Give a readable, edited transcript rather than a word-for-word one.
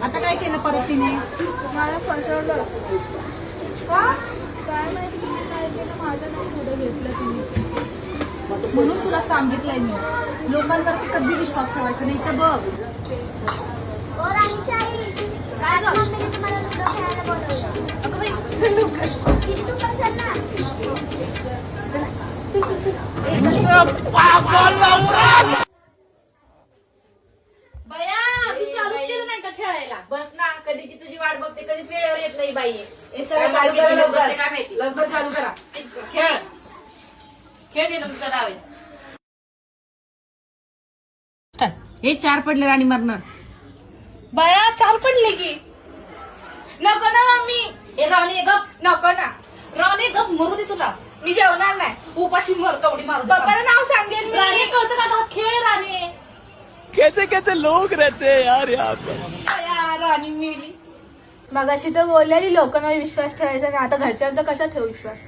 आता काय केलं परत तिने? मला फसवलं. का? काय माहिती तुम्ही काय केलं, माझं नाही पुढे घेतलं तुम्ही. म्हणून तुला सांगितलंय मी, लोकांवरती कधी विश्वास ठेवायचा नाही. तर बघ काय गं? अगं बाई, चल लवकर. चला. चल, चल, चल. बया, तू चालूच केलं नाही का खेळायला? बस ना, कधीची तुझी वाट बघते, कधीच वेळेवर येत नाही बाई. चला, चालू करा लवकर. काय माहिती. लवकर चालू करा. खेळ खेळ दे तुमचं डाव आहे. हे 4 पडले राणी मारणार. बया 4 पडले की. नको ना मम्मी. ए राणी गप. नको ना. राणी गप, मरू दे तुला. मी जेवणार नाही. उपाशी मर, कवडी मारू दे. पप्पाला नाव सांगेल मी. राणी कळतं का गं? खेळ राणी. कैसे कैसे लोग रहते हैं यार यहाँ पर। बया, राणी मेली. मगाशी तर बोललेली लोकांवर विश्वास ठेवायचा का, आता घरच्यांवर तर कशा ठेवू विश्वास.